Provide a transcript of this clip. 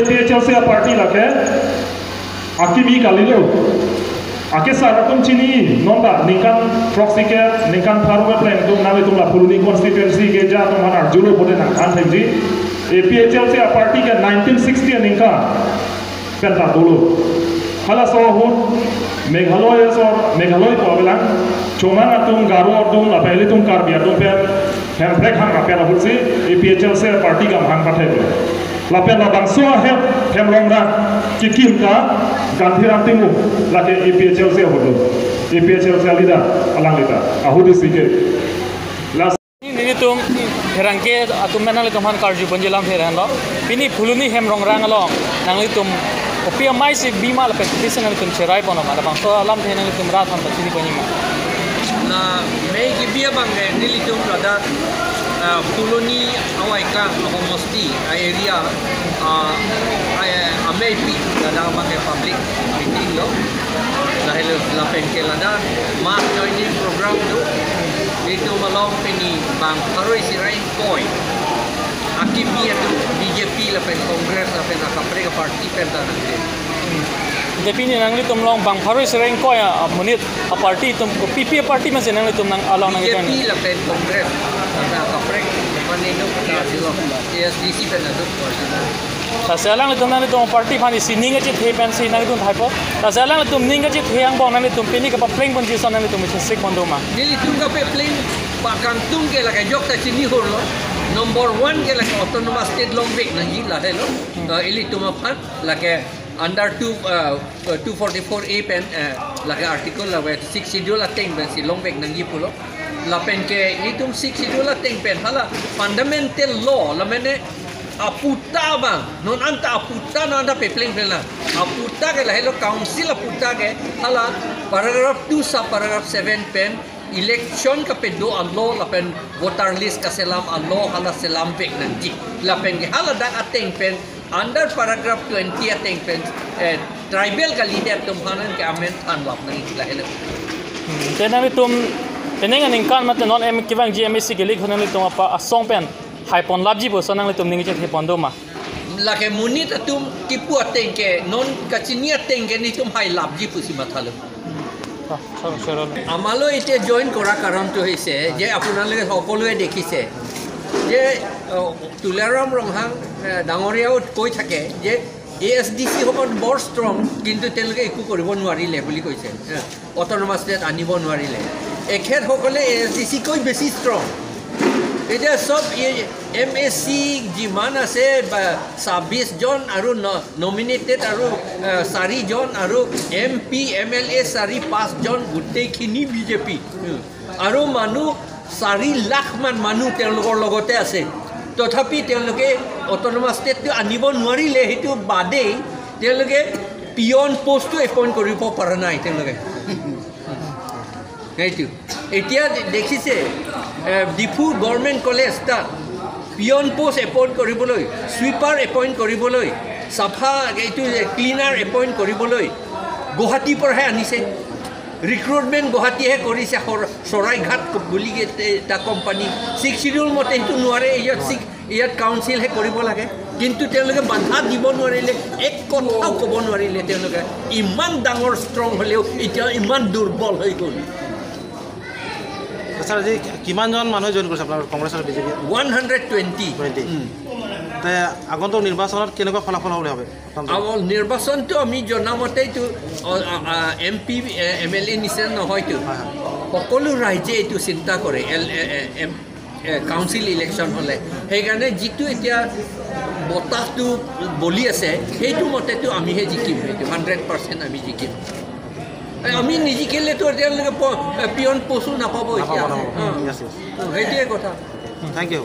APHLC party lake akimi kalilo ake saratum chini nonda ningkan proxy ke ningkan faruga plan tu nawe tu la puruni constituency ke ja tu mana juro bode na kan thaji APHLC party ke 1960 ningka penta dulu hala so hun meghalaya ko belang choma atum garu atum la pehli tum kar biar tum per hem brek hang ka pela hutsi APHLC party ka hang pathe lapen la bangso hem longra kikim ka ganthi rantimu lake APHLC hodo APHLC lida alang lida ahudu sike las ini tum herangke atum menal kamhan karju banjelam heran lo pini phuluni hem longrang lo nangli tum opia mai se bima la petition tum cherai pono ma bangso alam thena tum ra tham bachini panima na mei ki bia bangai nili tum rada Tuluni awai ka homosti area amepi ada pakai public meeting lo dah hello lapen ke lada mak joining program tu itu malong peni bang haroi sirai koi akibi itu BJP lapen kongres lapen akapre ka party penta nanti tapi ni nangli tum long bang haroi sirai koi menit a party tum PP party masih nangli tum nang along nang BJP lapen kongres akapre maneno pada silo ASDC penta tu Sasalang itu nanti tuh party pani sining aja teh pensi nanti tuh typo. Sasalang itu ning aja teh yang bang nanti tuh pini ke playing pun jisa nanti tuh macam sek bondo mah. Jadi tuh ke playing bahkan tuh ke lagi jok tak sini holo. Number 1 ke lagi autonomous state Longbek nanti lah hello. Ini tuh mapan lagi under 244A pen lagi artikel lagi 6 schedule lah teng pensi Longbek nanti pulo. Lapen ke ini tuh 6 schedule lah teng pen hala fundamental law lah mana aputa bang non anta aputa non anda pepling pela aputa ke lah hello council aputa ke hala paragraph 2 sa paragraph 7 pen election ka pedo allo la pen voter list ka selam allo hala selam pek nanti la pen ke hala dak ateng pen under paragraph 20 ateng pen tribal ka leader tum hanan ke amen than lap nanti la hello tenang tum penengan ingkan mat non em kivang GMC ke lik honan tum apa asong pen Haipon labji bo sonang le tum ning je pondo ma lake munit tum kipu atengke non kachini atengke ni tum hai labji pusi mathalo amalo ite join kora karon to hoise je apunale hokolue dekhise je tularam ronghang dangoriao koi thake je ASDC hokon bor strong kintu teloke eku koribo nwarile boli koise autonomous state anibo nwarile ekhet hokole ASDC koi besi strong Ida sob MSC jimana se 26 jon aru nominated aru sari jon aru MP MLA sari 5 jon gutte khini BJP aru manu sari lakh man manu telogor logote ase তথাপি তেওঁলোকে autonomous ষ্টেটটো আনিব নোৱাৰিলে সেইটো বাদেই তেওঁলোকে peon পোষ্টটো appoint কৰিব পৰা নাই তেওঁলোকে সেইটো এতিয়া দেখিছে ডিফু গভৰ্ণমেণ্ট কলেজ তাত পিয়ন পোষ্ট এপইণ্ট কৰিবলৈ ছুইপাৰ এপইণ্ট কৰিবলৈ চাফা এইটো ক্লিনাৰ এপইণ্ট কৰিবলৈ গুৱাহাটীৰ পৰাহে আনিছে ৰিক্ৰুটমেণ্ট গুৱাহাটীহে কৰিছে চৰাইঘাট বুলি এটা কোম্পানী 6 শিডিউল মতে সেইটো নোৱাৰে ইয়াত কাউন্সিলহে কৰিব লাগে কিন্তু তেওঁলোকে বাধা দিব নোৱাৰিলে এক কথাও ক'ব নোৱাৰিলে তেওঁলোকে ইমান ডাঙৰ ষ্ট্ৰং হ'লেও এতিয়া ইমান দুৰ্বল হৈ গ'ল স্যাৰ আজি কিমানজন মানুহ জয়েন কৰিছে আপোনাৰ কংগ্ৰেছ আৰু বিজেপি 120 আগন্তুক নিৰ্বাচনত কেনেকুৱা ফলাফল হ'বলৈ হবে নিৰ্বাচনটো আমি জনামতেইতো MP MLA নিচিনা নহয়তো সকলো ৰাইজে এইটো চিন্তা কৰে কাউন্সিল ইলেকশ্যন হ'লে সেইকাৰণে যিটো এতিয়া বতাহটো বলি আছে সেইটো মতেতো আমিহে জিকিম সেইটো 100% আমি জিকিম আমি নিজিকিলেতো তেওঁলোকে পিয়ন পশু নাপাব এতিয়া সেইটোৱে কথা থ্যাংক ইউ